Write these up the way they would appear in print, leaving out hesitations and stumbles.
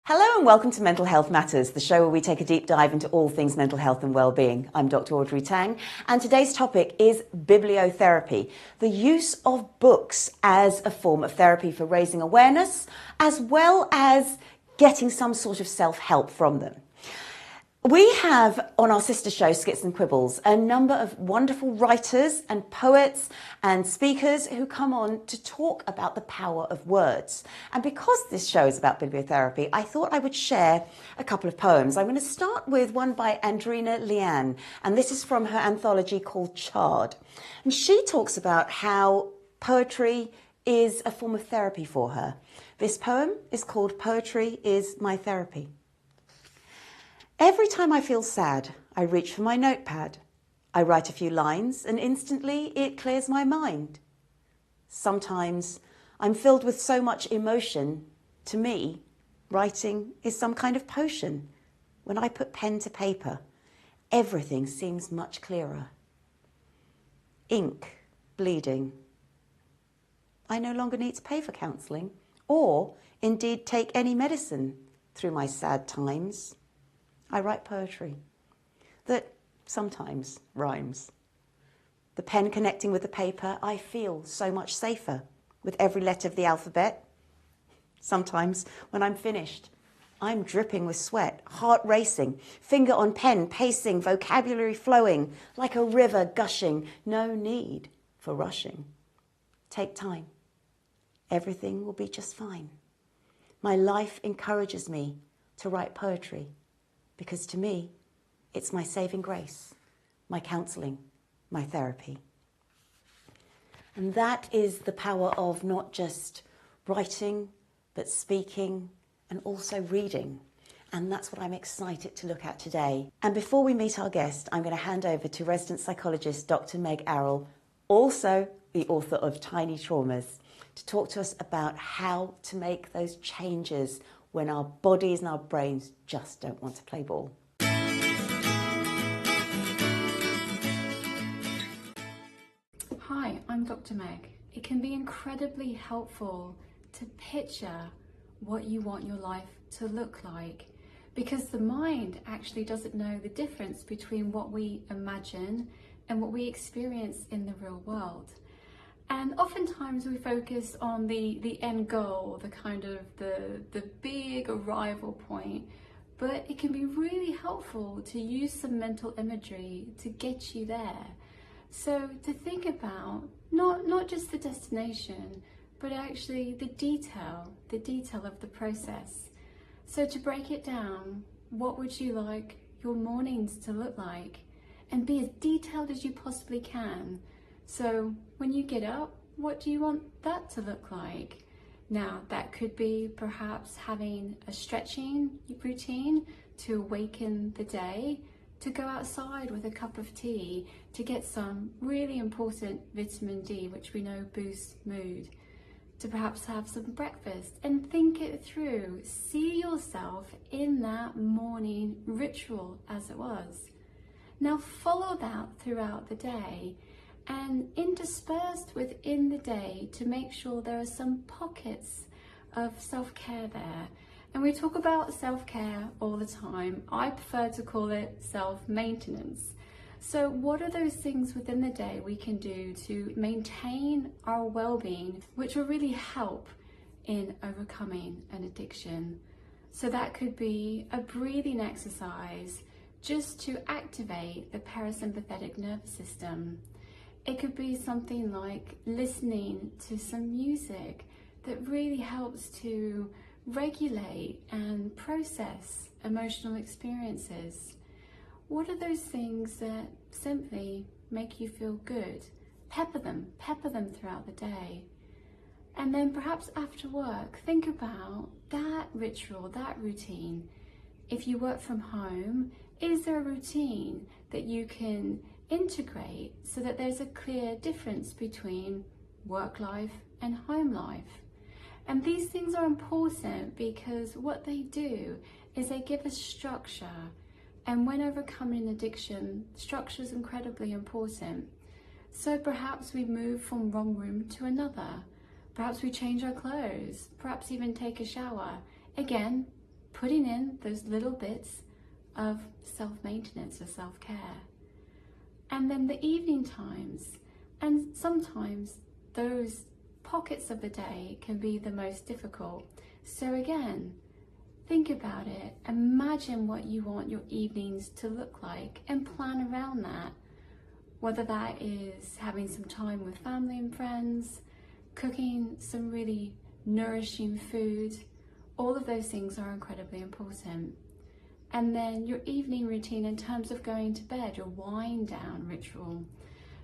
Hello and welcome to Mental Health Matters, the show where we take a deep dive into all things mental health and well-being. I'm Dr. Audrey Tang, and today's topic is bibliotherapy, the use of books as a form of therapy for raising awareness, as well as getting some sort of self-help from them. We have on our sister show, Skits and Quibbles, a number of wonderful writers and poets and speakers who come on to talk about the power of words. And because this show is about bibliotherapy, I thought I would share a couple of poems. I'm going to start with one by Andrina Lian, and this is from her anthology called Charred. And she talks about how poetry is a form of therapy for her. This poem is called Poetry is My Therapy. Every time I feel sad, I reach for my notepad. I write a few lines and instantly it clears my mind. Sometimes I'm filled with so much emotion. To me, writing is some kind of potion. When I put pen to paper, everything seems much clearer. Ink bleeding. I no longer need to pay for counselling or indeed take any medicine through my sad times. I write poetry that sometimes rhymes. The pen connecting with the paper, I feel so much safer with every letter of the alphabet. Sometimes when I'm finished, I'm dripping with sweat, heart racing, finger on pen, pacing, vocabulary flowing, like a river gushing, no need for rushing. Take time. Everything will be just fine. My life encourages me to write poetry. Because to me, it's my saving grace, my counselling, my therapy. And that is the power of not just writing, but speaking and also reading. And that's what I'm excited to look at today. And before we meet our guest, I'm going to hand over to resident psychologist Dr. Meg Arroll, also the author of Tiny Traumas, to talk to us about how to make those changes when our bodies and our brains just don't want to play ball. Hi, I'm Dr. Meg. It can be incredibly helpful to picture what you want your life to look like, because the mind actually doesn't know the difference between what we imagine and what we experience in the real world. And oftentimes we focus on the end goal, the kind of the big arrival point, but it can be really helpful to use some mental imagery to get you there. So to think about not just the destination, but actually the detail of the process. So to break it down, what would you like your mornings to look like? And be as detailed as you possibly can. So when you get up, what do you want that to look like? Now, that could be perhaps having a stretching routine to awaken the day, to go outside with a cup of tea to get some really important vitamin D, which we know boosts mood, to perhaps have some breakfast and think it through. See yourself in that morning ritual as it was. Now follow that throughout the day and interspersed within the day to make sure there are some pockets of self-care there. And we talk about self-care all the time. I prefer to call it self-maintenance. So what are those things within the day we can do to maintain our well-being, which will really help in overcoming an addiction? So that could be a breathing exercise just to activate the parasympathetic nervous system. It could be something like listening to some music that really helps to regulate and process emotional experiences. What are those things that simply make you feel good? Pepper them throughout the day. And then perhaps after work, think about that ritual, that routine. If you work from home, is there a routine that you can integrate so that there's a clear difference between work life and home life? And these things are important because what they do is they give us structure. And when overcoming addiction, structure is incredibly important. So perhaps we move from one room to another. Perhaps we change our clothes, perhaps even take a shower. Again, putting in those little bits of self-maintenance or self-care. And then the evening times, and sometimes those pockets of the day can be the most difficult. So again, think about it, imagine what you want your evenings to look like and plan around that. Whether that is having some time with family and friends, cooking some really nourishing food, all of those things are incredibly important. And then your evening routine in terms of going to bed, your wind down ritual.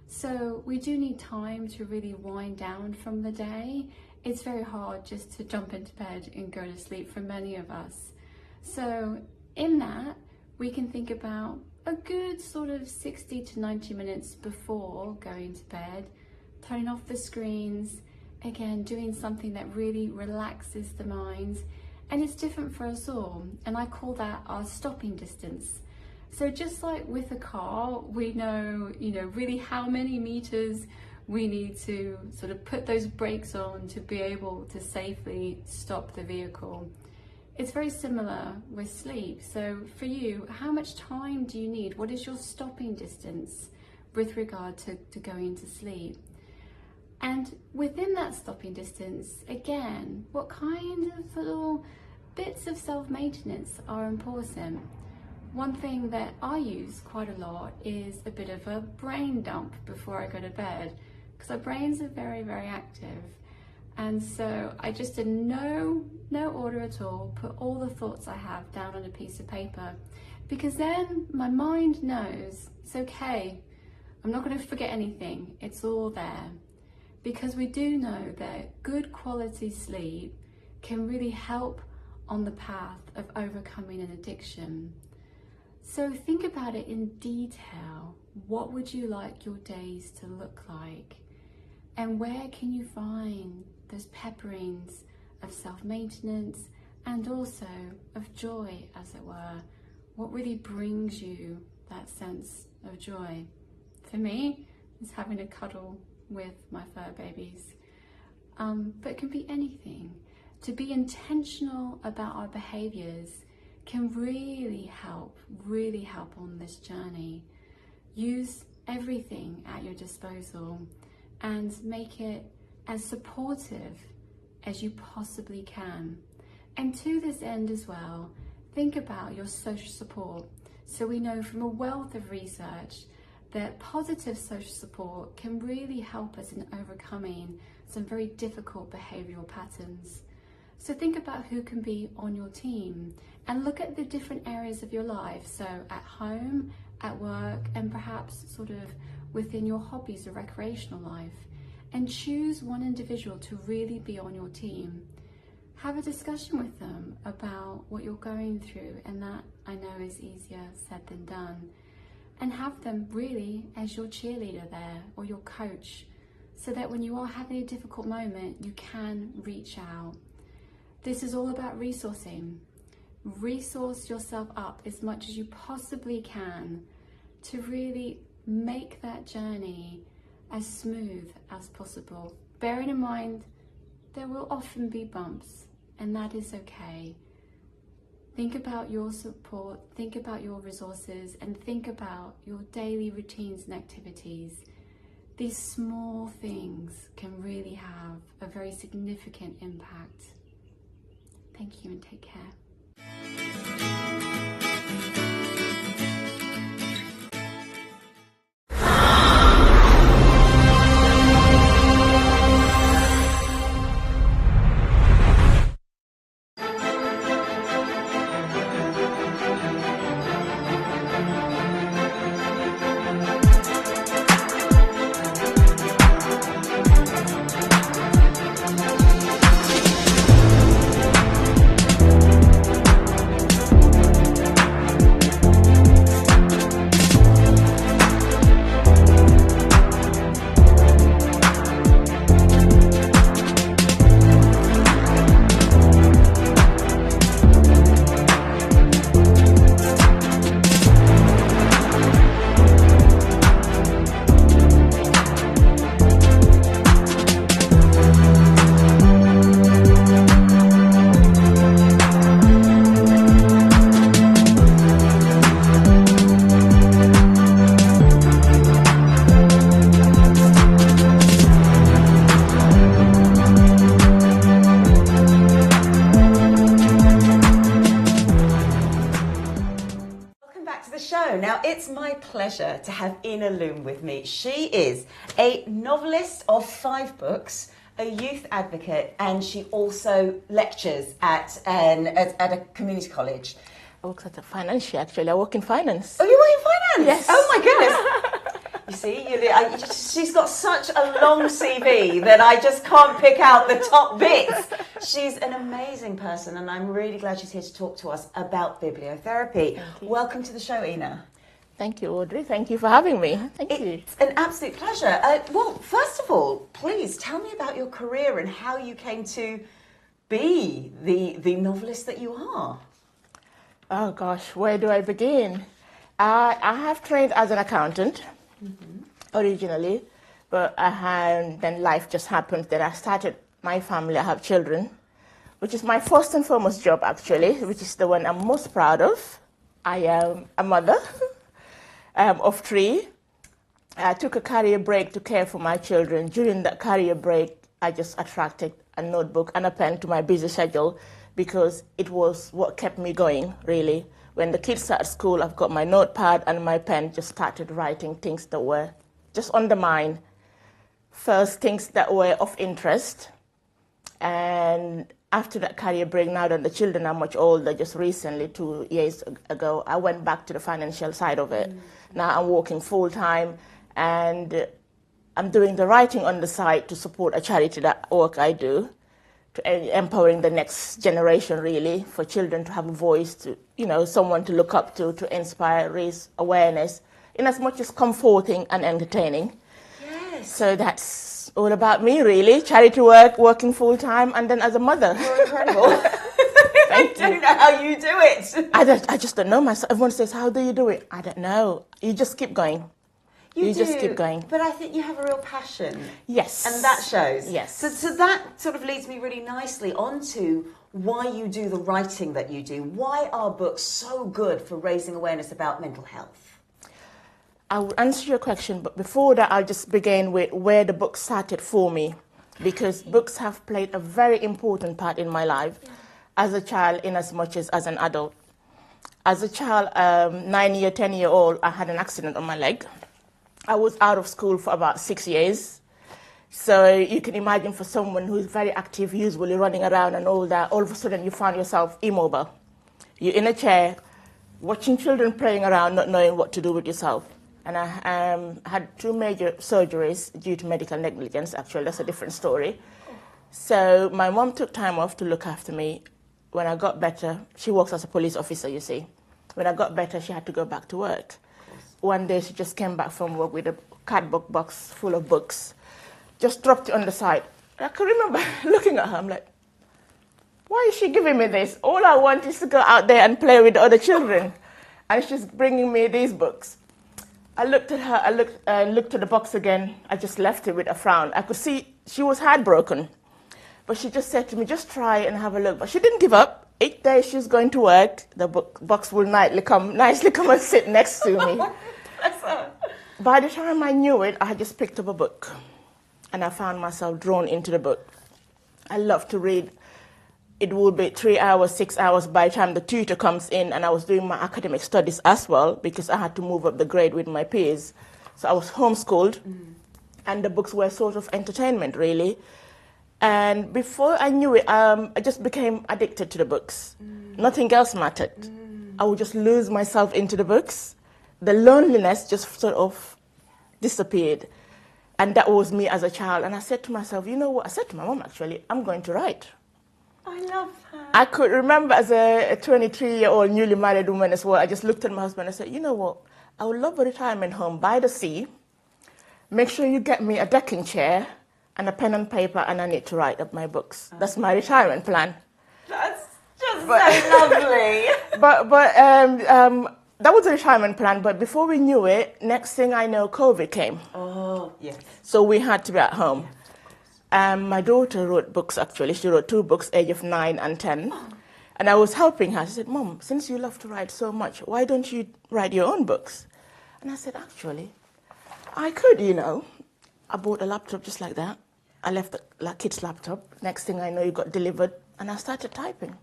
So we do need time to really wind down from the day. It's very hard just to jump into bed and go to sleep for many of us. So in that, we can think about a good sort of 60 to 90 minutes before going to bed, turning off the screens, again, doing something that really relaxes the mind. And it's different for us all. And I call that our stopping distance. So just like with a car, we know, really how many meters we need to sort of put those brakes on to be able to safely stop the vehicle. It's very similar with sleep. So for you, how much time do you need? What is your stopping distance with regard to going to sleep? And within that stopping distance, again, what kind of little bits of self-maintenance are important? One thing that I use quite a lot is a bit of a brain dump before I go to bed, because our brains are very, very active. And so I just, in no order at all, put all the thoughts I have down on a piece of paper, because then my mind knows it's okay. I'm not going to forget anything. It's all there. Because we do know that good quality sleep can really help on the path of overcoming an addiction. So think about it in detail. What would you like your days to look like? And where can you find those pepperings of self-maintenance and also of joy, as it were? What really brings you that sense of joy? For me, it's having a cuddle with my fur babies. But it can be anything. To be intentional about our behaviors can really help on this journey. Use everything at your disposal and make it as supportive as you possibly can. And to this end as well, think about your social support. So we know from a wealth of research that positive social support can really help us in overcoming some very difficult behavioral patterns. So think about who can be on your team and look at the different areas of your life. So at home, at work, and perhaps sort of within your hobbies or recreational life. And choose one individual to really be on your team. Have a discussion with them about what you're going through, and that I know is easier said than done. And have them really as your cheerleader there or your coach, so that when you are having a difficult moment, you can reach out. This is all about resourcing. Resource yourself up as much as you possibly can to really make that journey as smooth as possible. Bearing in mind, there will often be bumps, and that is okay. Think about your support, think about your resources, and think about your daily routines and activities. These small things can really have a very significant impact. Thank you and take care. it's my pleasure to have Ina Loum with me. She is a novelist of 5 books, a youth advocate, and she also lectures at a community college. I work at a financial, actually. I work in finance. Oh, you work in finance? Yes. Oh my goodness. You see, she's got such a long CV that I just can't pick out the top bits. She's an amazing person, and I'm really glad she's here to talk to us about bibliotherapy. Welcome to the show, Ina. Thank you, Audrey. Thank you for having me. Thank you. It's an absolute pleasure. Well, first of all, please tell me about your career and how you came to be the novelist that you are. Oh gosh, where do I begin? I have trained as an accountant originally, but then life just happened that I started my family. I have children, which is my first and foremost job actually, which is the one I'm most proud of. I am a mother of 3. I took a career break to care for my children. During that career break, I just attracted a notebook and a pen to my busy schedule because it was what kept me going, really. When the kids started school, I've got my notepad and my pen, just started writing things that were just on the mind. First, things that were of interest. And after that career break, now that the children are much older, just recently, 2 years ago, I went back to the financial side of it. Now I'm working full-time, and I'm doing the writing on the side to support a charity, that work I do, to empowering the next generation, really, for children to have a voice, to, someone to look up to inspire, raise awareness, in as much as comforting and entertaining. Yes. So that's all about me, really. Charity work, working full-time, and then as a mother. You're incredible. I don't know how you do it. I just don't know myself. Everyone says, how do you do it? I don't know. You just keep going. You just keep going. But I think you have a real passion. Yes. And that shows. Yes. So that sort of leads me really nicely onto why you do the writing that you do. Why are books so good for raising awareness about mental health? I will answer your question, but before that, I'll just begin with where the book started for me, because books have played a very important part in my life as a child in as much as an adult. As a child, 10-year-old, I had an accident on my leg. I was out of school for about 6 years. So you can imagine for someone who's very active, usually running around and all that, all of a sudden you find yourself immobile. You're in a chair, watching children playing around, not knowing what to do with yourself. And I had 2 major surgeries due to medical negligence. Actually, that's a different story. So my mom took time off to look after me. When I got better, she works as a police officer, you see. When I got better, she had to go back to work. One day, she just came back from work with a cardboard box full of books, just dropped it on the side. I can remember looking at her, I'm like, why is she giving me this? All I want is to go out there and play with the other children. And she's bringing me these books. I looked at her, I looked at the box again. I just left it with a frown. I could see she was heartbroken. But she just said to me, just try and have a look. But she didn't give up. Each day she's going to work, the box will nicely come and sit next to me. By the time I knew it, I had just picked up a book. And I found myself drawn into the book. I love to read. It would be 3 hours, 6 hours by the time the tutor comes in, and I was doing my academic studies as well because I had to move up the grade with my peers. So I was homeschooled, and the books were sort of entertainment, really. And before I knew it, I just became addicted to the books. Nothing else mattered. I would just lose myself into the books. The loneliness just sort of disappeared. And that was me as a child. And I said to myself, you know what? I said to my mom, actually, I'm going to write. I love her. I could remember as a 23-year-old newly married woman as well, I just looked at my husband and I said, you know what? I would love a retirement home by the sea. Make sure you get me a decking chair and a pen and paper, and I need to write up my books. That's my retirement plan. That's just so lovely. But that was a retirement plan, but before we knew it, next thing I know, COVID came. Oh, yes. So we had to be at home. My daughter wrote books, actually. She wrote 2 books, age of 9 and 10. And I was helping her. She said, Mom, since you love to write so much, why don't you write your own books? And I said, actually, I could, I bought a laptop just like that. I left the kid's laptop. Next thing I know, it got delivered, and I started typing.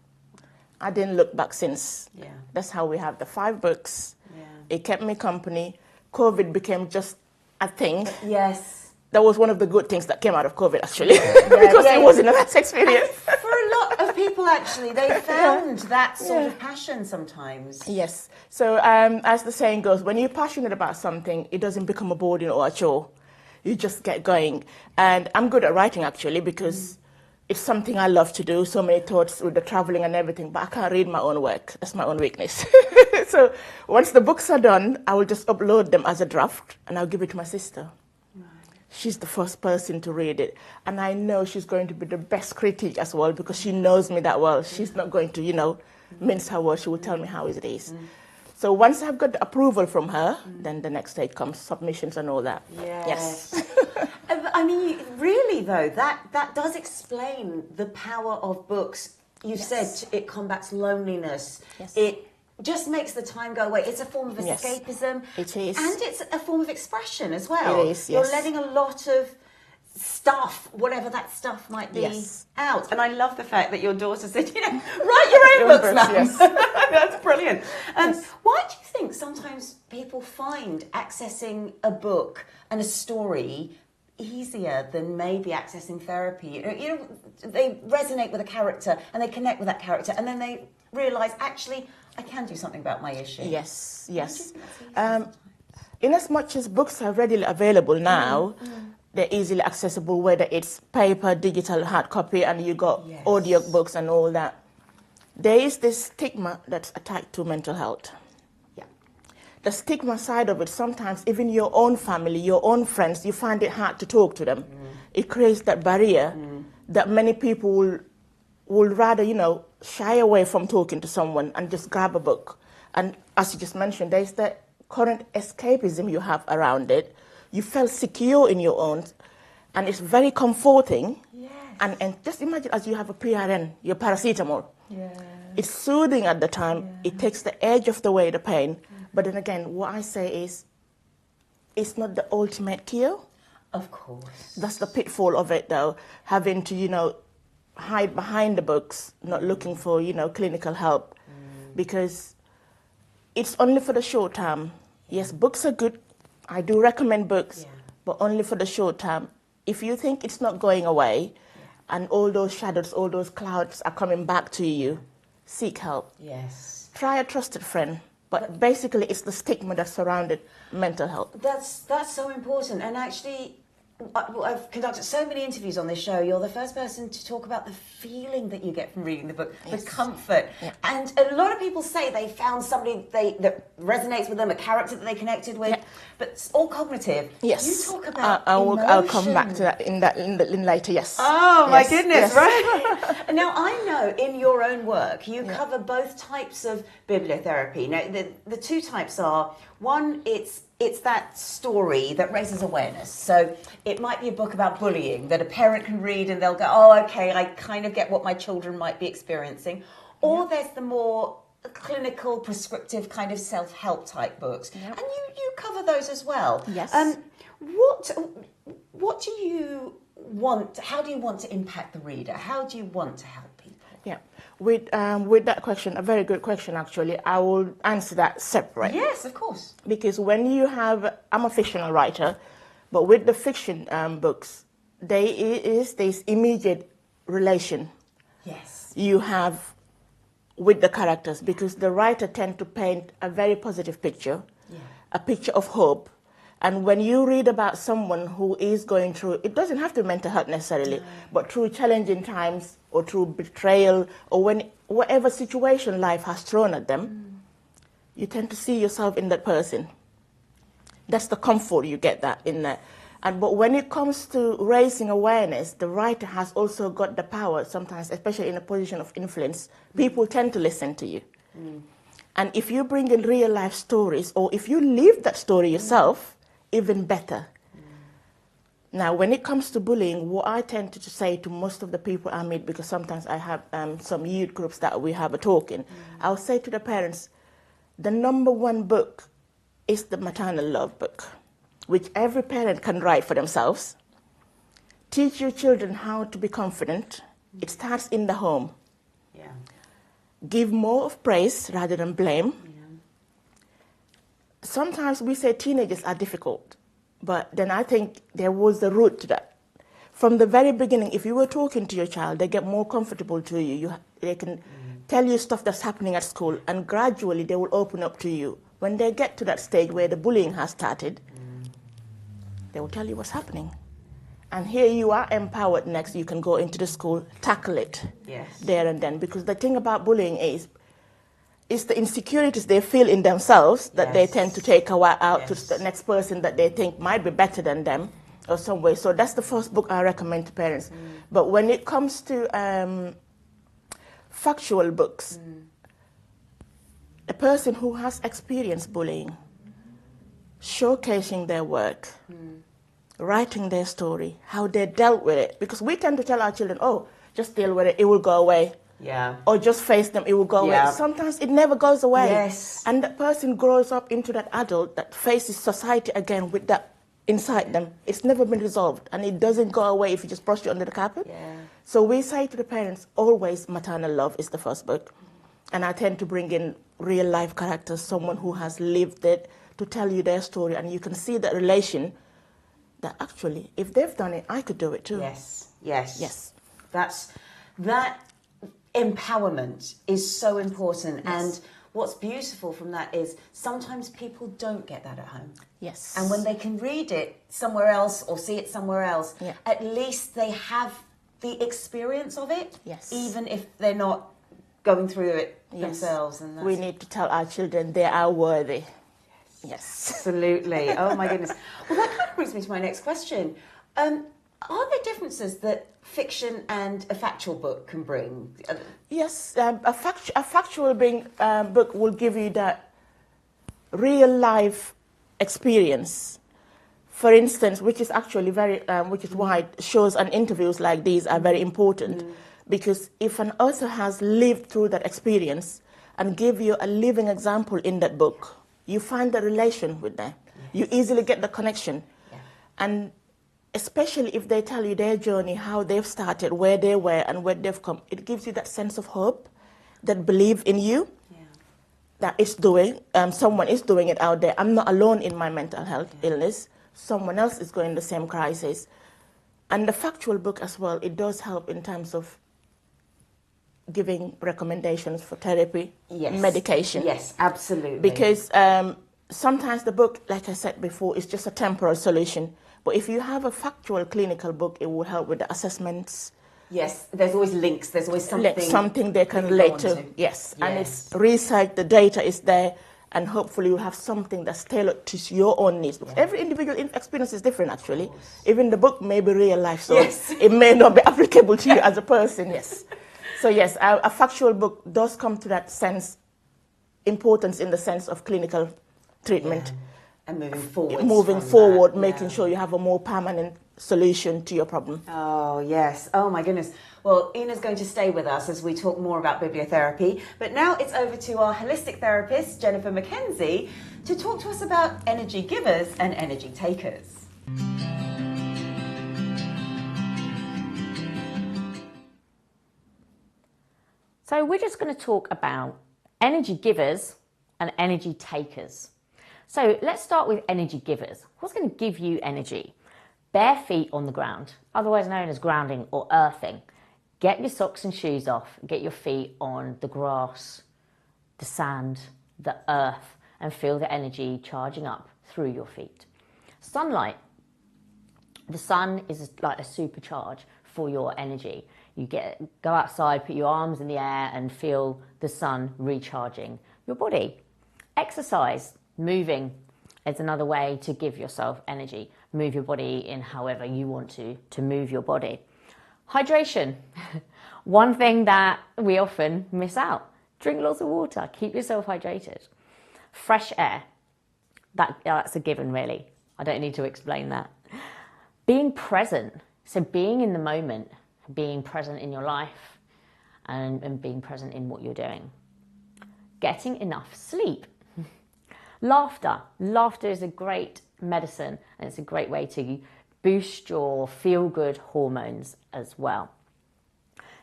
I didn't look back since. Yeah. That's how we have the 5 books. Yeah. It kept me company. COVID became just a thing. Yes. That was one of the good things that came out of COVID, actually, because it wasn't a nice experience. And for a lot of people, actually, they found that sort of passion sometimes. Yes. So as the saying goes, when you're passionate about something, it doesn't become a burden or a chore. You just get going. And I'm good at writing, actually, because it's something I love to do. So many thoughts with the traveling and everything, but I can't read my own work. That's my own weakness. So once the books are done, I will just upload them as a draft, and I'll give it to my sister. She's the first person to read it. And I know she's going to be the best critic as well, because she knows me that well. She's not going to, mince her words. She will tell me how it is. So once I've got the approval from her, then the next stage comes submissions and all that. Yes. I mean, really, though, that does explain the power of books. You said it combats loneliness. Yes. It just makes the time go away. It's a form of escapism. It is. And it's a form of expression as well. It is, yes. You're letting a lot of stuff, whatever that stuff might be, out. And I love the fact that your daughter said, write your own books, Mum. Yes. That's brilliant. Why do you think sometimes people find accessing a book and a story easier than maybe accessing therapy? They resonate with a character and they connect with that character, and then they realise, actually, I can do something about my issue. Yes. In as much as books are readily available now, they're easily accessible, whether it's paper, digital, hard copy, and you got audio books and all that. There is this stigma that's attached to mental health. The stigma side of it, sometimes even your own family, your own friends, you find it hard to talk to them. It creates that barrier that many people will rather, shy away from talking to someone and just grab a book. And as you just mentioned, there's that current escapism you have around it. You feel secure in your own, and it's very comforting. Yes. And just imagine as you have a PRN, your paracetamol. Yeah. It's soothing at the time. It takes the edge off the way, the pain. But then again, what I say is, it's not the ultimate cure. Of course. That's the pitfall of it, though, having to, hide behind the books, not looking for, clinical help, because it's only for the short term. Yes, books are good. I do recommend books, but only for the short term. If you think it's not going away, and all those shadows, all those clouds are coming back to you, seek help. Yes. Try a trusted friend. But basically, it's the stigma that surrounded mental health. That's so important. And actually, I've conducted so many interviews on this show. You're the first person to talk about the feeling that you get from reading the book, the comfort. And a lot of people say they found somebody that resonates with them, a character that they connected with, but it's all cognitive. Yes. You talk about I'll come back to that in later, yes. Oh, my goodness, right? And now, I know in your own work, you cover both types of bibliotherapy. Now, the two types are, one, it's that story that raises awareness. So it might be a book about bullying that a parent can read and they'll go, oh, okay, I kind of get what my children might be experiencing. Or there's the more clinical, prescriptive kind of self-help type books. And you cover those as well. Yes. What do you want, how do you want to impact the reader? How do you want to help people? Yeah. With that question, a very good question actually, I will answer that separate. Yes, of course. Because when you have, I'm a fictional writer, but with the fiction books, there is this immediate relation you have with the characters, because the writer tends to paint a very positive picture, a picture of hope. And when you read about someone who is going through, it doesn't have to be mental health necessarily, but through challenging times or through betrayal or whatever situation life has thrown at them, you tend to see yourself in that person. That's the comfort you get that in that. But when it comes to raising awareness, the writer has also got the power sometimes, especially in a position of influence. People tend to listen to you. And if you bring in real life stories, or if you live that story yourself, even better. Now, when it comes to bullying, what I tend to say to most of the people I meet, because sometimes I have some youth groups that we have a talk in, I'll say to the parents, the number one book is the maternal love book, which every parent can write for themselves. Teach your children how to be confident. It starts in the home. Give more of praise rather than blame. sometimes we say teenagers are difficult, but then I think there was the root to that. From the very beginning, if you were talking to your child, they get more comfortable to you. They can tell you stuff that's happening at school, and gradually they will open up to you. When they get to that stage where the bullying has started, they will tell you what's happening. And here you are empowered next. You can go into the school, tackle it there and then. Because the thing about bullying is, it's the insecurities they feel in themselves that they tend to take out to the next person that they think might be better than them or some way. So that's the first book I recommend to parents. But when it comes to factual books, a person who has experienced bullying, showcasing their work, writing their story, how they dealt with it. Because we tend to tell our children, oh, just deal with it, it will go away. Yeah. Or just face them, it will go away. Sometimes it never goes away. Yes. And that person grows up into that adult that faces society again with that inside them. It's never been resolved, and it doesn't go away if you just brush it under the carpet. Yeah. So we say to the parents, always maternal love is the first book. And I tend to bring in real life characters, someone who has lived it, to tell you their story, and you can see that relation that actually, if they've done it, I could do it too. Yes, yes. Yes. That empowerment is so important. Yes. And what's beautiful from that is sometimes people don't get that at home. Yes. And when they can read it somewhere else or see it somewhere else, at least they have the experience of it, even if they're not going through it themselves. And we need to tell our children they are worthy. Yes. Absolutely. Oh my goodness. Well, that kind of brings me to my next question. Are there differences that fiction and a factual book can bring? Yes, a factual book will give you that real life experience. For instance, which is actually which is why shows and interviews like these are very important, because if an author has lived through that experience and give you a living example in that book, you find the relation with them. You easily get the connection. And especially if they tell you their journey, how they've started, where they were and where they've come, it gives you that sense of hope, that belief in you, that it's doing, someone is doing it out there. I'm not alone in my mental health illness. Someone else is going the same crisis. And the factual book as well, it does help in terms of giving recommendations for therapy, medication. Yes, absolutely. Because sometimes the book, like I said before, is just a temporary solution. But if you have a factual clinical book, it will help with the assessments. Yes, there's always links. There's always something they can relate to. Yes, and it's research, the data is there, and hopefully you have something that's tailored to your own needs. Because every individual experience is different, actually. Even the book may be real life, so it may not be applicable to you as a person, So yes, a factual book does come to that sense, importance in the sense of clinical treatment. And moving forward. Making sure you have a more permanent solution to your problem. Oh, yes. Oh, my goodness. Well, Ina's going to stay with us as we talk more about bibliotherapy. But now it's over to our holistic therapist, Jennifer Mckenzie, to talk to us about energy givers and energy takers. So we're just going to talk about energy givers and energy takers. So let's start with energy givers. What's going to give you energy? Bare feet on the ground, otherwise known as grounding or earthing. Get your socks and shoes off. Get your feet on the grass, the sand, the earth, and feel the energy charging up through your feet. Sunlight. The sun is like a supercharge for your energy. You go outside, put your arms in the air and feel the sun recharging your body. Exercise, moving is another way to give yourself energy. Move your body in however you want to move your body. Hydration, one thing that we often miss out. Drink lots of water, keep yourself hydrated. Fresh air, that's a given really. I don't need to explain that. Being present, so being in the moment, being present in your life and being present in what you're doing. Getting enough sleep. Laughter. Laughter is a great medicine and it's a great way to boost your feel-good hormones as well.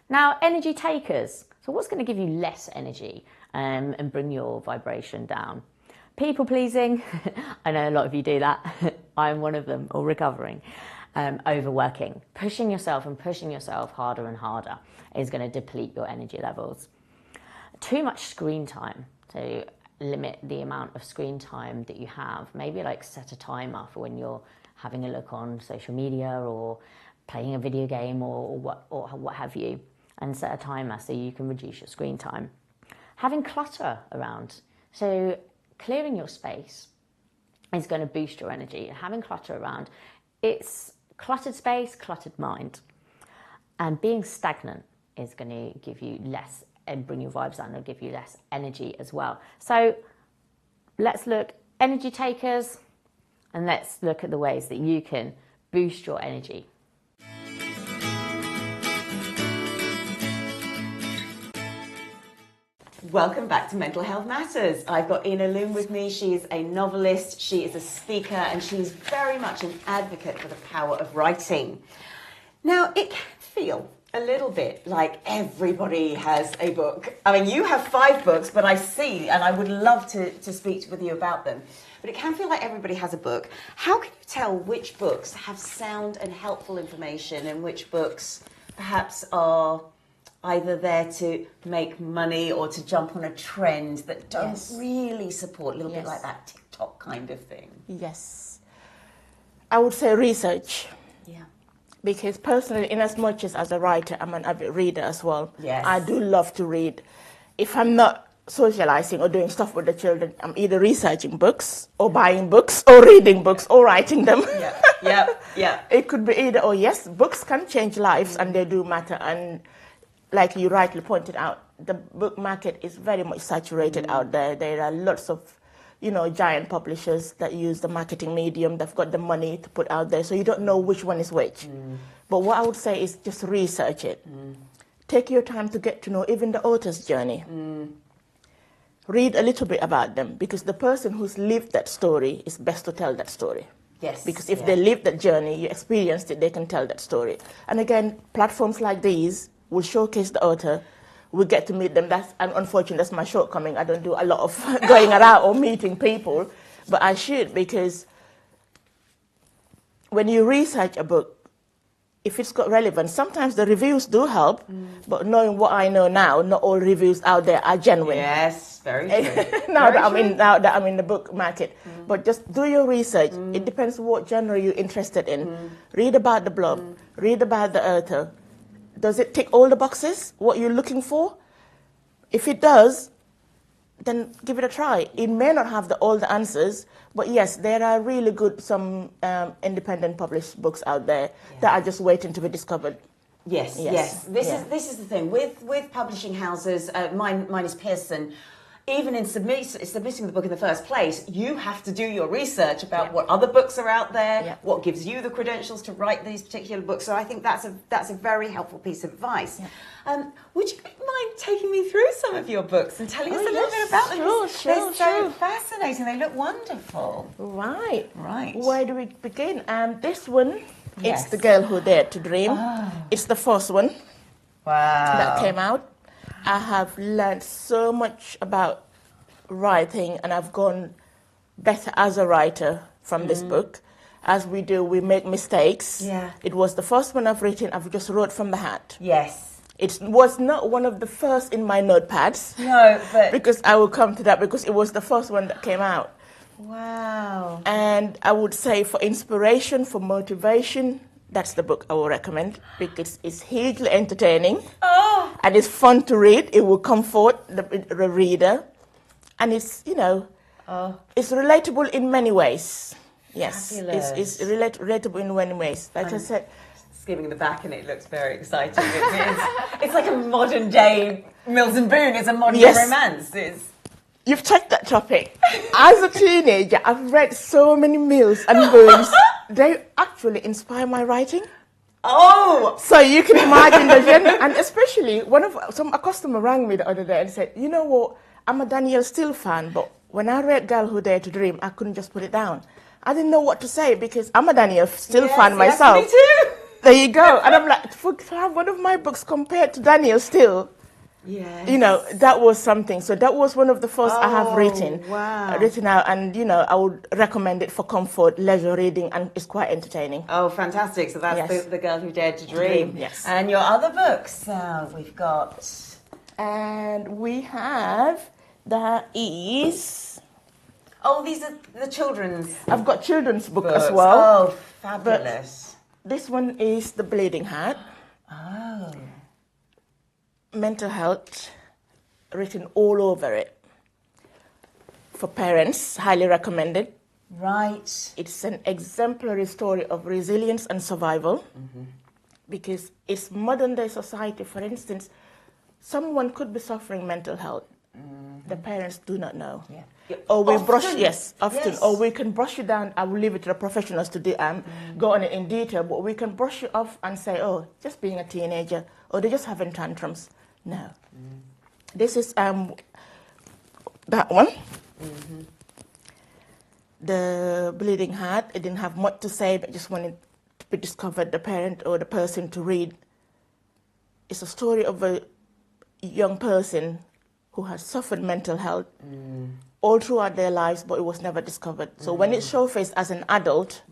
Now, energy takers. So what's going to give you less energy and bring your vibration down? People pleasing, I know a lot of you do that. I'm one of them, or recovering. Overworking, pushing yourself and pushing yourself harder and harder is going to deplete your energy levels. Too much screen time, so limit the amount of screen time that you have. Maybe like set a timer for when you're having a look on social media or playing a video game or what have you, and set a timer so you can reduce your screen time. Having clutter around, so clearing your space is going to boost your energy. Having clutter around, it's cluttered space, cluttered mind. And being stagnant is going to give you less and bring your vibes down and give you less energy as well. So let's look energy takers and let's look at the ways that you can boost your energy. Welcome back to Mental Health Matters. I've got Loum with me. She is a novelist, she is a speaker, and she is very much an advocate for the power of writing. Now, it can feel a little bit like everybody has a book. I mean, you have 5 books, but I see, and I would love to speak with you about them, but it can feel like everybody has a book. How can you tell which books have sound and helpful information and which books perhaps are either there to make money or to jump on a trend that don't really support, a little bit like that TikTok kind of thing? Yes. I would say research. Yeah. Because personally, in as much as a writer, I'm an avid reader as well. Yes. I do love to read. If I'm not socializing or doing stuff with the children, I'm either researching books or buying books or reading books or writing them. Yeah. It could be either or. Yes, books can change lives and they do matter. And like you rightly pointed out, the book market is very much saturated out there. There are lots of, giant publishers that use the marketing medium. They've got the money to put out there, so you don't know which one is which. But what I would say is just research it. Take your time to get to know even the author's journey. Read a little bit about them, because the person who's lived that story is best to tell that story. Yes. Because if they lived that journey, you experienced it, they can tell that story. And again, platforms like these will showcase the author. We get to meet them. And unfortunately, that's my shortcoming. I don't do a lot of going around or meeting people, but I should, because when you research a book, if it's got relevance, sometimes the reviews do help, but knowing what I know now, not all reviews out there are genuine. Yes, very true. now that I'm in the book market. But just do your research. It depends what genre you're interested in. Read about the blog, read about the author. Does it tick all the boxes, what you're looking for? If it does, then give it a try. It may not have all the answers, but yes, there are really good, some independent published books out there that are just waiting to be discovered. Yes. This is the thing. With publishing houses, mine is Pearson. Even in submitting the book in the first place, you have to do your research about what other books are out there, what gives you the credentials to write these particular books. So I think that's a very helpful piece of advice. Would you mind taking me through some of your books and telling us a little bit about them? They're so fascinating. They look wonderful. Right. Right. Where do we begin? This one, it's The Girl Who Dared to Dream. It's the first one that came out. I have learned so much about writing, and I've gone better as a writer from this book. As we do, we make mistakes. Yeah. It was the first one I've written. I've just wrote from the hat. Yes. It was not one of the first in my notepads. No, but... because I will come to that, because it was the first one that came out. Wow. And I would say for inspiration, for motivation, that's the book I will recommend, because it's hugely entertaining. And it's fun to read. It will comfort the reader. And it's, it's relatable in many ways. Yes, fabulous. It's relatable in many ways. Like I said, skimming the back, and it looks very exciting. It's like a modern day Mills and Boone. It's a modern day romance. You've touched that topic. As a teenager, I've read so many Mills and Boones. They actually inspire my writing. So you can imagine the genre. And especially, a customer rang me the other day and said, you know what, I'm a Danielle Steele fan, but when I read Girl Who Dared to Dream, I couldn't just put it down. I didn't know what to say, because I'm a Danielle Steele fan myself. Yes, me too. There you go. And I'm like, to have one of my books compared to Danielle Steele, Yes. You know, that was something. So that was one of the first I have written. Wow. Written out, and you know, I would recommend it for comfort, leisure reading, and it's quite entertaining. Oh, fantastic. So that's Yes. the Girl Who Dared to Dream. Yes. And your other books, we've got... And we have, that is... Oh, these are the children's I've got children's book books. as well. Oh, fabulous. This one is The Bleeding Heart. Oh. Mental health, written all over it. For parents, highly recommended. Right. It's an exemplary story of resilience and survival, because it's modern day society. For instance, someone could be suffering mental health. The parents do not know. Yeah. Or we Often. brush, often. Yes. Or we can brush you down. I will leave it to the professionals to go on it in detail, but we can brush you off and say, oh, just being a teenager, or they're just having tantrums. No. This is that one. The Bleeding Heart. It didn't have much to say, but just wanted to be discovered, the parent or the person to read. It's a story of a young person who has suffered mental health all throughout their lives, but it was never discovered. So when it showcased as an adult,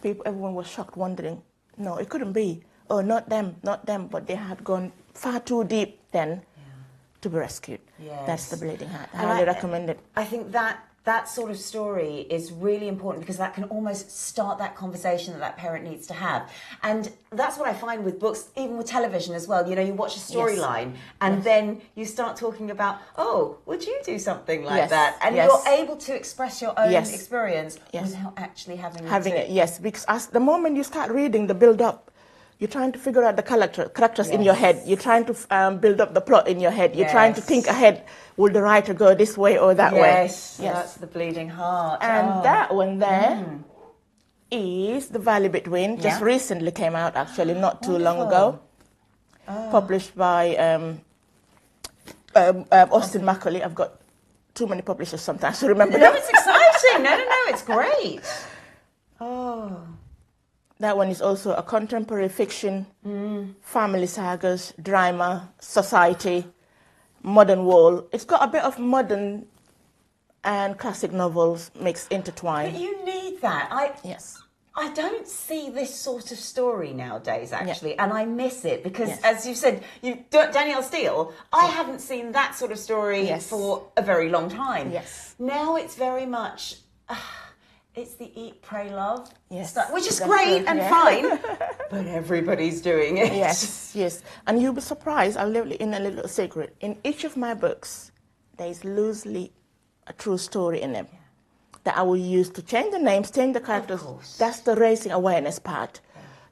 everyone was shocked, wondering, no, it couldn't be. Oh, not them. But they had gone far too deep then to be rescued. Yes. That's The Bleeding Heart. I And highly recommend it. I think that sort of story is really important, because that can almost start that conversation that parent needs to have. And that's what I find with books, even with television as well. You know, you watch a storyline and then you start talking about, oh, would you do something like that? And you're able to express your own experience without actually having it. Yes, because as the moment you start reading the build-up, you're trying to figure out the characters in your head. You're trying to build up the plot in your head. You're trying to think ahead. Will the writer go this way or that way? Yes, that's The Bleeding Heart. And that one there is The Valley Between. Just recently came out, actually, not too long ago. Published by Austin Macaulay. I've got too many publishers sometimes to remember them. No, it's exciting. No, it's great. Oh. That one is also a contemporary fiction, family sagas, drama, society, modern world. It's got a bit of modern and classic novels mixed, intertwined. But you need that. Yes. I don't see this sort of story nowadays, actually, and I miss it because, as you said, Danielle Steele, I haven't seen that sort of story for a very long time. Yes. Now it's very much... it's the eat, pray, love stuff, which is That's great good, and fine, but everybody's doing it. Yes. And you'll be surprised, I'll leave in a little secret. In each of my books, there is loosely a true story in them that I will use to change the names, change the characters. Of course. That's the raising awareness part.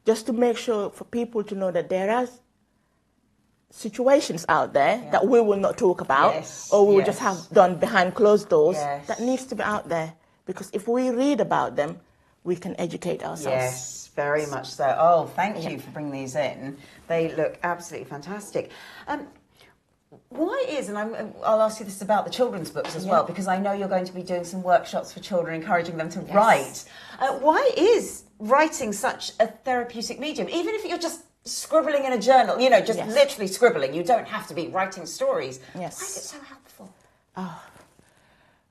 Just to make sure for people to know that there are situations out there that we will not talk about or we will just have done behind closed doors that needs to be out there. Because if we read about them, we can educate ourselves. Yes, very much so. Oh, thank you for bringing these in. They look absolutely fantastic. Why is, and I'll ask you this about the children's books as well, because I know you're going to be doing some workshops for children, encouraging them to write. Why is writing such a therapeutic medium? Even if you're just scribbling in a journal, you know, just literally scribbling, you don't have to be writing stories. Yes. Why is it so helpful?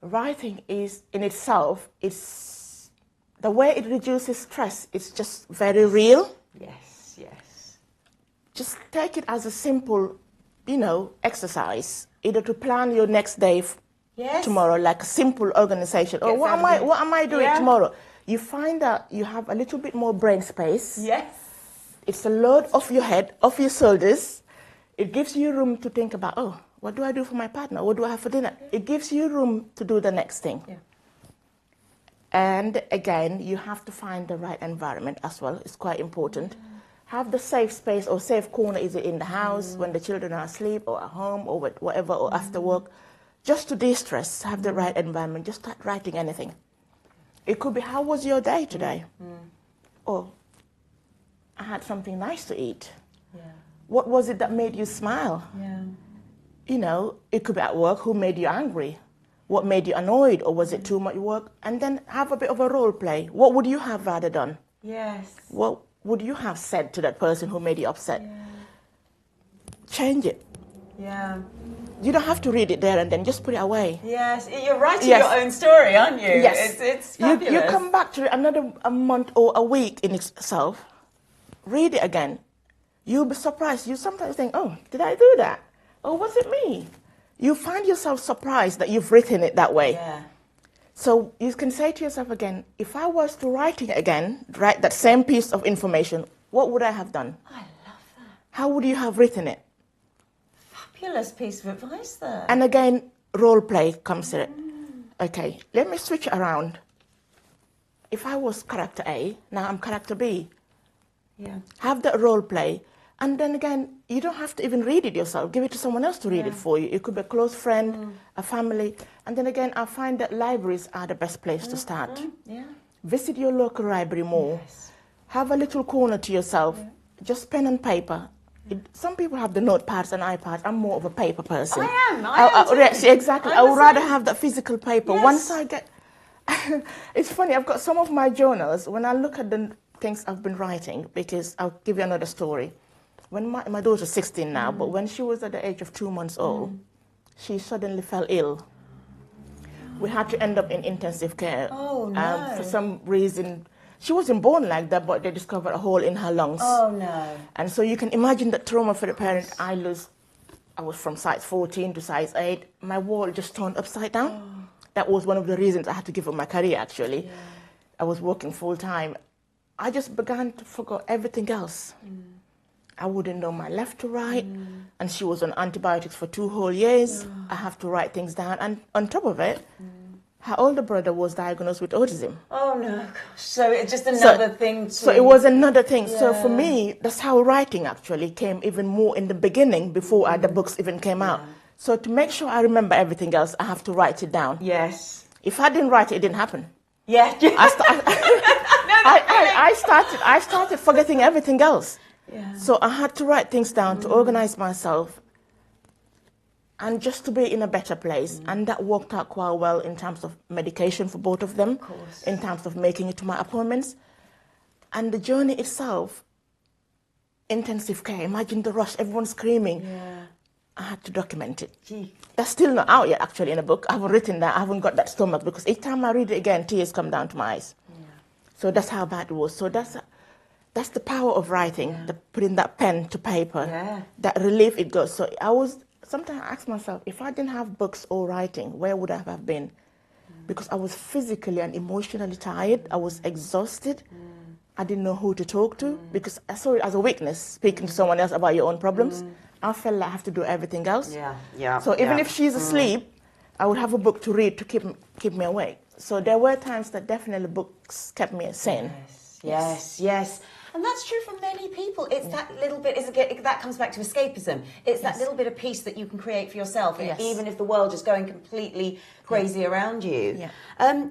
Writing is, in itself, it's the way it reduces stress. It's just very real. Yes. Just take it as a simple, exercise. Either to plan your next day tomorrow, like a simple organization. Or what am I doing tomorrow? You find out you have a little bit more brain space. Yes. It's a load off your head, off your shoulders. It gives you room to think about, what do I do for my partner? What do I have for dinner? It gives you room to do the next thing. Yeah. And again, you have to find the right environment as well. It's quite important. Have the safe space or safe corner, is it in the house when the children are asleep or at home or whatever or after work. Just to de-stress, have the right environment. Just start writing anything. It could be, how was your day today? Or, I had something nice to eat. Yeah. What was it that made you smile? Yeah. It could be at work, who made you angry? What made you annoyed? Or was it too much work? And then have a bit of a role play. What would you have rather done? Yes. What would you have said to that person who made you upset? Yeah. Change it. Yeah. You don't have to read it there and then, just put it away. Yes, you're writing Yes. your own story, aren't you? Yes. It's You fabulous. come back to it a month or a week in itself, read it again. You'll be surprised. You sometimes think, oh, did I do that? Or was it me? You find yourself surprised that you've written it that way. Yeah. So you can say to yourself again, if I was to write it again, write that same piece of information, what would I have done? I love that. How would you have written it? Fabulous piece of advice there. And again, role play comes in it. Okay, let me switch it around. If I was character A, now I'm character B. Yeah. Have that role play. And then again, you don't have to even read it yourself. Give it to someone else to read it for you. It could be a close friend, a family. And then again, I find that libraries are the best place to start. Yeah. Visit your local library more. Yes. Have a little corner to yourself. Just pen and paper. Some people have the notepads and iPads. I'm more of a paper person. I am Yes, exactly. I'm I the would rather same. have that physical paper. Yes. Once I get... It's funny, I've got some of my journals. When I look at the things I've been writing, because I'll give you another story. When my daughter's 16 now, but when she was at the age of 2 months old, she suddenly fell ill. We had to end up in intensive care. Oh, no. For some reason, she wasn't born like that, but they discovered a hole in her lungs. Oh, no. And so you can imagine the trauma for the parent. I was from size 14 to size 8. My wall just turned upside down. That was one of the reasons I had to give up my career, actually. Yeah. I was working full time. I just began to forget everything else. I wouldn't know my left to right. And she was on antibiotics for 2 whole years. I have to write things down. And on top of it, her older brother was diagnosed with autism. Oh, no, gosh. So it's just another thing to... So it was another thing. So for Yeah. me, that's how writing actually came even more in the beginning before the books even came out. So to make sure I remember everything else, I have to write it down. Yes. If I didn't write it, it didn't happen. Yeah. I started forgetting everything else. Yeah. So I had to write things down to organize myself and just to be in a better place. And that worked out quite well in terms of medication for both of them, in terms of making it to my appointments. And the journey itself, intensive care, imagine the rush, everyone screaming. Yeah. I had to document it. Gee. That's still not out yet, actually, in a book. I haven't written that. I haven't got that stomach because each time I read it again, tears come down to my eyes. Yeah. So that's how bad it was. So that's the power of writing, putting that pen to paper, that relief it goes. So sometimes I ask myself, if I didn't have books or writing, where would I have been? Because I was physically and emotionally tired. I was exhausted. I didn't know who to talk to because I saw it as a weakness, speaking to someone else about your own problems. I felt like I have to do everything else. Yeah. So even if she's asleep, I would have a book to read to keep me awake. So there were times that definitely books kept me sane. Yes. And that's true for many people. It's that little bit, that comes back to escapism. It's that little bit of peace that you can create for yourself, even if the world is going completely crazy around you. Yeah.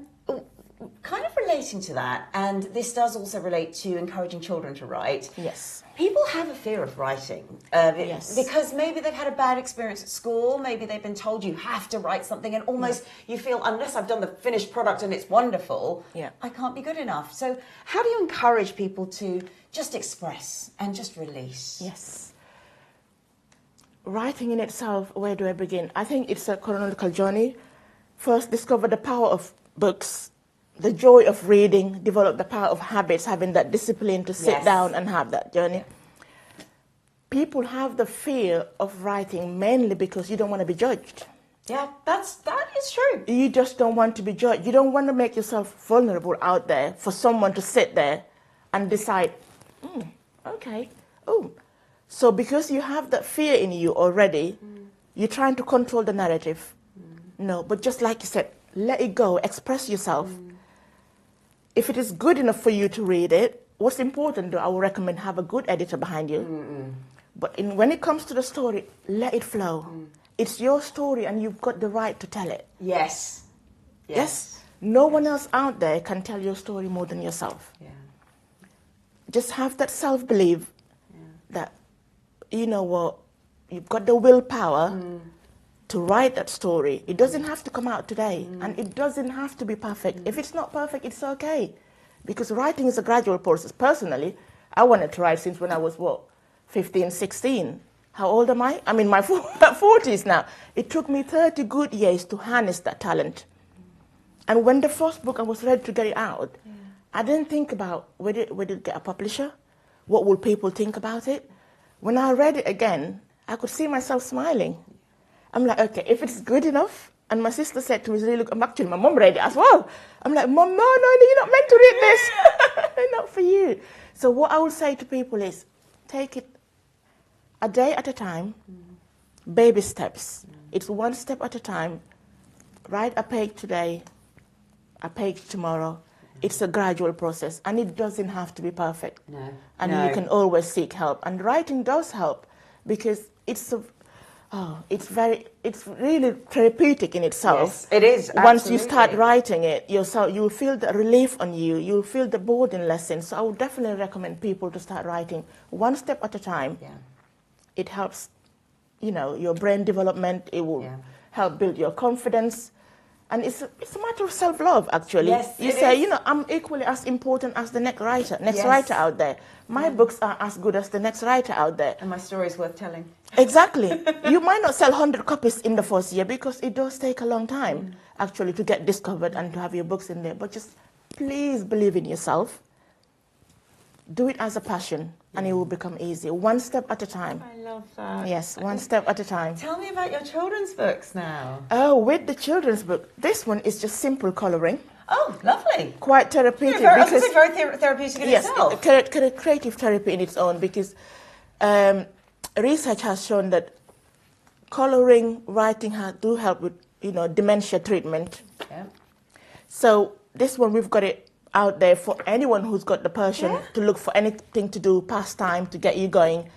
Kind of relating to that, and this does also relate to encouraging children to write. Yes. People have a fear of writing because maybe they've had a bad experience at school, maybe they've been told you have to write something, and almost you feel, unless I've done the finished product and it's wonderful, I can't be good enough. So how do you encourage people to just express and just release? Yes. Writing in itself, where do I begin? I think it's a chronological journey. First, discover the power of books, the joy of reading, develop the power of habits, having that discipline to sit down and have that journey. People have the fear of writing mainly because you don't want to be judged. Yeah, that is true. You just don't want to be judged. You don't want to make yourself vulnerable out there for someone to sit there and decide, okay, So because you have that fear in you already, you're trying to control the narrative. No, but just like you said, let it go, express yourself. If it is good enough for you to read it, what's important, though, I would recommend have a good editor behind you. But when it comes to the story, let it flow. It's your story and you've got the right to tell it. Yes. No one else out there can tell your story more than yourself. Just have that self-belief that, you know what, you've got the willpower to write that story. It doesn't have to come out today, and it doesn't have to be perfect. If it's not perfect, it's okay, because writing is a gradual process. Personally, I wanted to write since when I was, 15, 16. how old am I? I'm in my 40s now. It took me 30 good years to harness that talent. And when the first book, I was ready to get it out, I didn't think about whether it get a publisher, what will people think about it. When I read it again, I could see myself smiling. I'm like, okay, if it's good enough, and my sister said to me, really, look, actually, my mom read it as well. I'm like, Mom, no, you're not meant to read this. Not for you. So what I would say to people is, take it a day at a time, baby steps. It's one step at a time. Write a page today, a page tomorrow. It's a gradual process, and it doesn't have to be perfect. No. And No. you can always seek help. And writing does help, because it's really therapeutic in itself. Yes, it is. Once you start absolutely. writing it yourself, you'll feel the relief on you. You'll feel the boarding lesson. So I would definitely recommend people to start writing one step at a time. Yeah. It helps, your brain development. It will help build your confidence. And it's a matter of self-love, actually. Yes, you it say, is. I'm equally as important as the next writer Yes. out there. My books are as good as the next writer out there. And my story is worth telling. Exactly. You might not sell 100 copies in the first year, because it does take a long time, actually, to get discovered and to have your books in there. But just please believe in yourself. Do it as a passion, and it will become easy. One step at a time. I love that. Yes, one step at a time. Tell me about your children's books now. Oh, with the children's book, this one is just simple coloring. Oh, lovely. Quite therapeutic. Very, because, very therapeutic in yes, itself. creative therapy in its own, because research has shown that coloring, writing do help with, dementia treatment. Yeah. So this one, we've got it out there for anyone who's got the passion to look for anything to do, pastime, to get you going.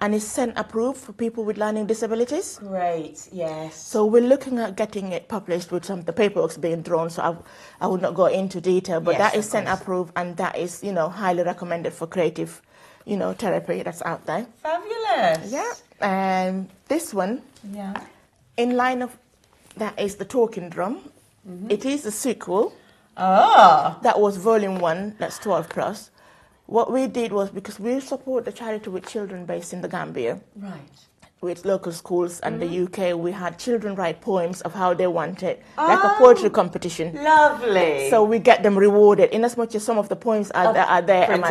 And it's SEN approved for people with learning disabilities. Great, yes. So we're looking at getting it published with the paperwork's being drawn, so I will not go into detail, but Yes, that is of SEN course. approved, and that is, highly recommended for creative, therapy that's out there. Fabulous. Yeah. And this one, Yeah. in line of that, is The Talking Drum. It is a sequel. Oh. That was volume 1, that's 12 plus. What we did was, because we support the charity with children based in the Gambia, Right. with local schools and the UK, we had children write poems of how they want it, like a poetry competition. Lovely. So we get them rewarded, in as much as some of the poems are there printed.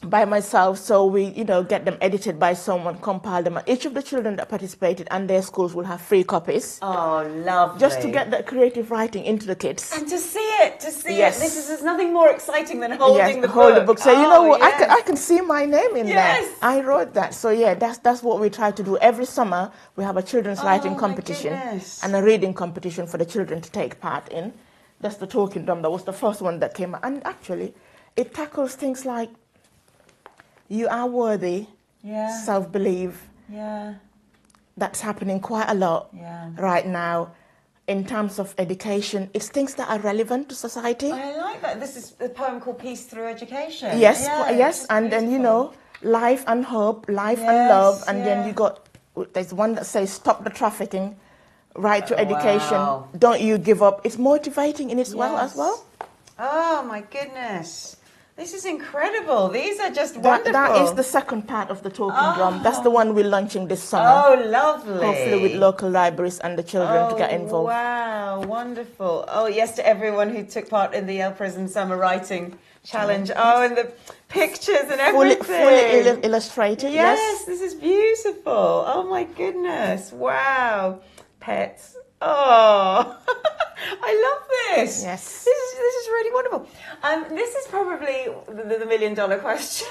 by myself. So we, get them edited by someone, compile them. Each of the children that participated and their schools will have free copies. Oh, lovely. Just to get that creative writing into the kids. And to see it, Yes. There's nothing more exciting than holding the book. hold the book. So you know what? yes. I can see my name in Yes. there. I wrote that. So yeah, that's what we try to do. Every summer we have a children's writing my competition goodness. and a reading competition for the children to take part in. That's The Talking Drum. That was the first one that came out. And actually, it tackles things like you are worthy, Yeah. self-belief. Yeah. That's happening quite a lot Yeah. right now. In terms of education, it's things that are relevant to society. I like that. This is a poem called Peace Through Education. Yes, Yeah, yes, it's and then beautiful. life and hope, life and Yes, love, and yeah. then there's one that says stop the trafficking, right to education, wow. don't you give up. It's motivating in its well as Yes. well. Oh my goodness. This is incredible. These are just wonderful. That is the second part of The Talking Drum. That's the one we're launching this summer. Oh, lovely. Hopefully with local libraries and the children to get involved. Wow, wonderful. Oh, yes, to everyone who took part in the Yale Prison Summer Writing Challenge. Oh, and the pictures and everything. Fully illustrated, Yes, this is beautiful. Oh, my goodness. Wow. Pets. Oh, I love this. Yes. This is really wonderful. This is probably the million-dollar question.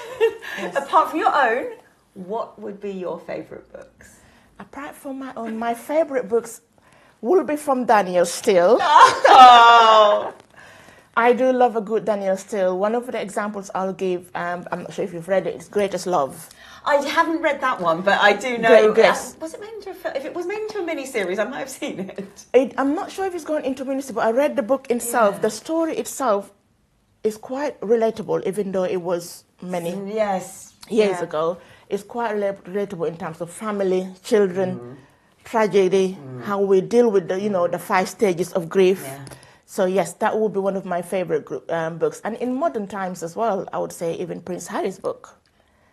Yes. Apart from your own, what would be your favourite books? Apart from my own, my favourite books will be from Daniel Steele. Oh. I do love a good Daniel Steele. One of the examples I'll give, I'm not sure if you've read it, it's Greatest Love. I haven't read that one, but I do know. Grace. Was it made into a film? If it was made into a mini-series, I might have seen it. I'm not sure if it's gone into ministry, but I read the book itself. Yeah. The story itself is quite relatable, even though it was many Yes. years Yeah. ago. It's quite relatable in terms of family, children, tragedy, how we deal with the 5 stages of grief. Yeah. So yes, that would be one of my favorite books. And in modern times as well, I would say even Prince Harry's book.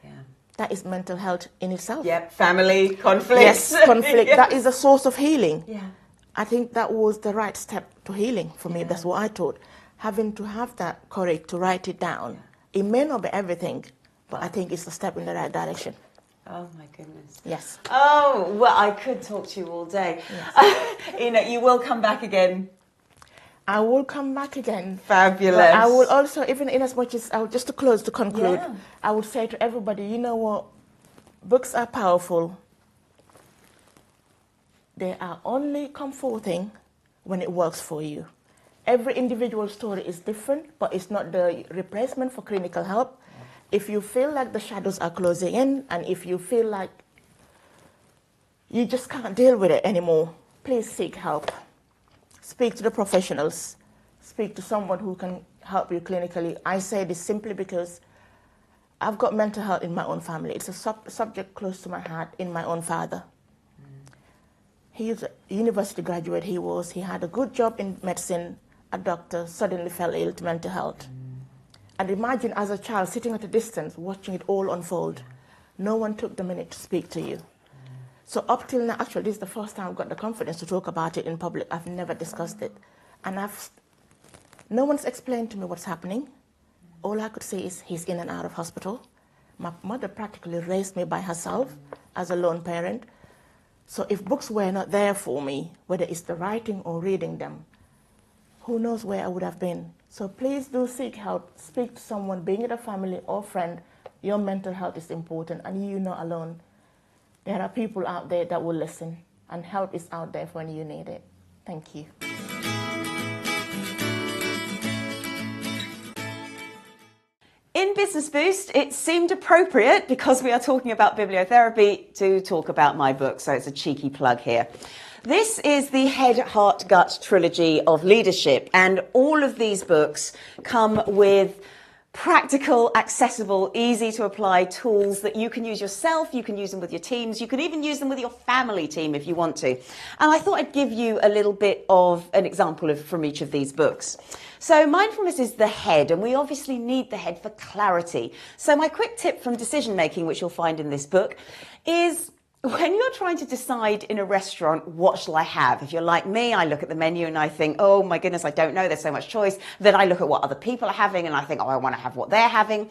Yeah. that is mental health in itself. Yep, family, conflict. Yes, conflict. Yes. That is a source of healing. Yeah. I think that was the right step to healing for me. That's what I thought. Having to have that courage to write it down. It may not be everything, but I think it's a step in the right direction. Oh my goodness. Yes. Oh, well, I could talk to you all day. Yes. You will come back again. I will come back again. Fabulous. But I will also, even in as much as, just to close, to conclude, Yeah. I would say to everybody, you know what? Books are powerful. They are only comforting when it works for you. Every individual story is different, but it's not the replacement for clinical help. If you feel like the shadows are closing in, and if you feel like you just can't deal with it anymore, please seek help. Speak to the professionals. Speak to someone who can help you clinically. I say this simply because I've got mental health in my own family. It's a subject close to my heart in my own father. He was a university graduate. He had a good job in medicine. A doctor suddenly fell ill to mental health. And imagine as a child sitting at a distance, watching it all unfold. No one took the minute to speak to you. So up till now, actually, this is the first time I've got the confidence to talk about it in public. I've never discussed it. And no one's explained to me what's happening. All I could say is he's in and out of hospital. My mother practically raised me by herself as a lone parent. So if books were not there for me, whether it's the writing or reading them, who knows where I would have been. So please do seek help. Speak to someone, being it a family or friend. Your mental health is important, and you're not alone. There are people out there that will listen, and help is out there when you need it. Thank you. In Business Boost, it seemed appropriate, because we are talking about bibliotherapy, to talk about my book, so it's a cheeky plug here. This is the Head, Heart, Gut trilogy of leadership, and all of these books come with practical, accessible, easy to apply tools that you can use yourself, you can use them with your teams, you can even use them with your family team if you want to. And I thought I'd give you a little bit of an example from each of these books. So mindfulness is the head, and we obviously need the head for clarity. So my quick tip from decision making, which you'll find in this book, is when you're trying to decide in a restaurant, what shall I have? If you're like me, I look at the menu and I think, oh my goodness, I don't know, there's so much choice. Then I look at what other people are having and I think, oh, I want to have what they're having.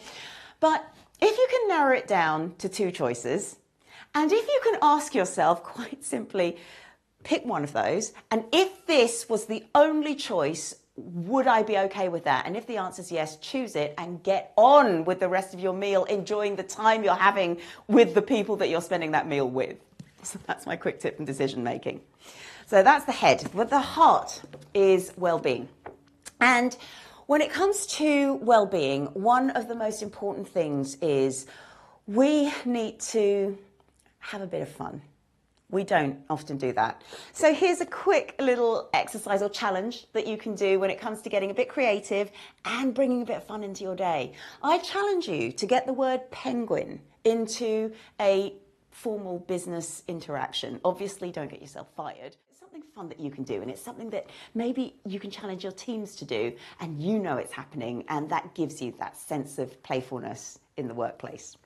But if you can narrow it down to two choices, and if you can ask yourself quite simply, pick one of those, and if this was the only choice, would I be okay with that? And if the answer is yes, choose it and get on with the rest of your meal, enjoying the time you're having with the people that you're spending that meal with. So that's my quick tip from decision making. So that's the head. But the heart is well-being. And when it comes to well-being, one of the most important things is we need to have a bit of fun. We don't often do that. So here's a quick little exercise or challenge that you can do when it comes to getting a bit creative and bringing a bit of fun into your day. I challenge you to get the word penguin into a formal business interaction. Obviously, don't get yourself fired. It's something fun that you can do, and it's something that maybe you can challenge your teams to do, and you know it's happening, and that gives you that sense of playfulness in the workplace.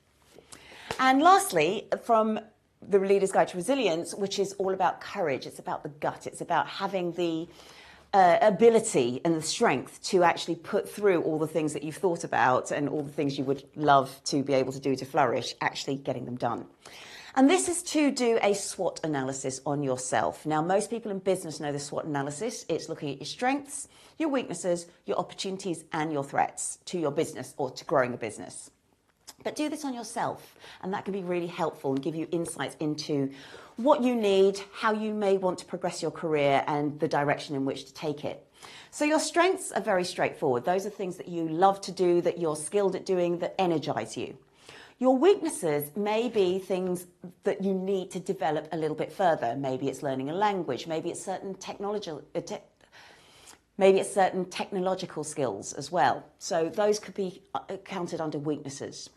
And lastly, from the Leader's Guide to Resilience, which is all about courage. It's about the gut. It's about having the ability and the strength to actually put through all the things that you've thought about and all the things you would love to be able to do to flourish, actually getting them done. And this is to do a SWOT analysis on yourself. Now, most people in business know the SWOT analysis. It's looking at your strengths, your weaknesses, your opportunities, and your threats to your business or to growing a business. But do this on yourself, and that can be really helpful and give you insights into what you need, how you may want to progress your career, and the direction in which to take it. So your strengths are very straightforward. Those are things that you love to do, that you're skilled at doing, that energize you. Your weaknesses may be things that you need to develop a little bit further. Maybe it's learning a language, maybe it's certain technological skills as well. So those could be counted under weaknesses.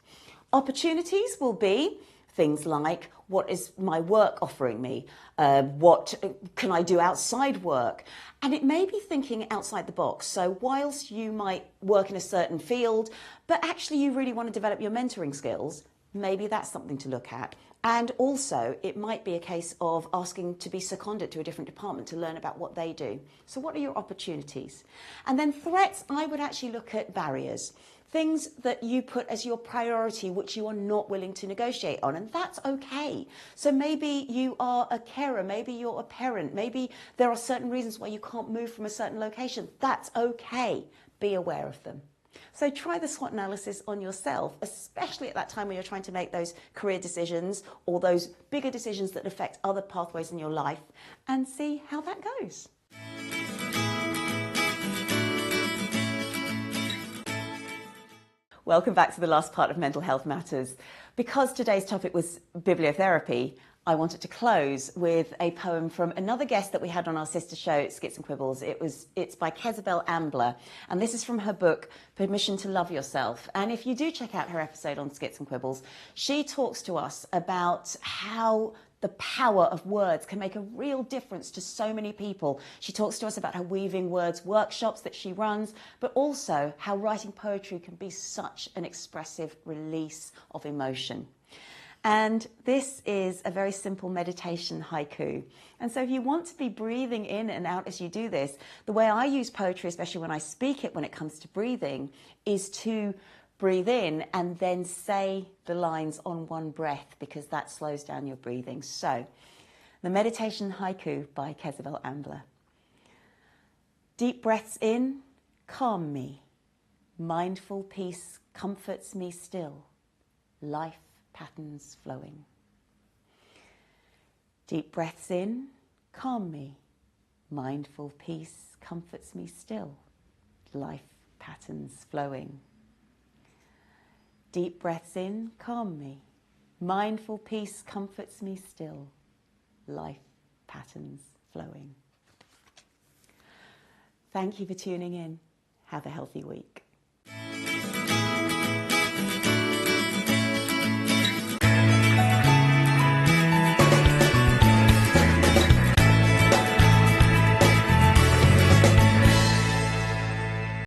Opportunities will be things like, what is my work offering me? What can I do outside work? And it may be thinking outside the box. So whilst you might work in a certain field, but actually you really want to develop your mentoring skills, maybe that's something to look at. And also, it might be a case of asking to be seconded to a different department to learn about what they do. So what are your opportunities? And then threats, I would actually look at barriers. Things that you put as your priority, which you are not willing to negotiate on, and that's okay. So maybe you are a carer, maybe you're a parent, maybe there are certain reasons why you can't move from a certain location. That's okay. Be aware of them. So try the SWOT analysis on yourself, especially at that time when you're trying to make those career decisions or those bigger decisions that affect other pathways in your life, and see how that goes. Welcome back to the last part of Mental Health Matters. Because today's topic was bibliotherapy, I wanted to close with a poem from another guest that we had on our sister show, Skits and Quibbles. It's by Kezabel Ambler, and this is from her book, Permission to Love Yourself. And if you do check out her episode on Skits and Quibbles, she talks to us about how the power of words can make a real difference to so many people. She talks to us about her weaving words workshops that she runs, but also how writing poetry can be such an expressive release of emotion. And this is a very simple meditation haiku. And so if you want to be breathing in and out as you do this, the way I use poetry, especially when I speak it when it comes to breathing, is to breathe in and then say the lines on one breath, because that slows down your breathing. So, the meditation haiku by Kezabel Ambler. Deep breaths in, calm me. Mindful peace comforts me still. Life patterns flowing. Deep breaths in, calm me. Mindful peace comforts me still. Life patterns flowing. Deep breaths in, calm me. Mindful peace comforts me still. Life patterns flowing. Thank you for tuning in. Have a healthy week.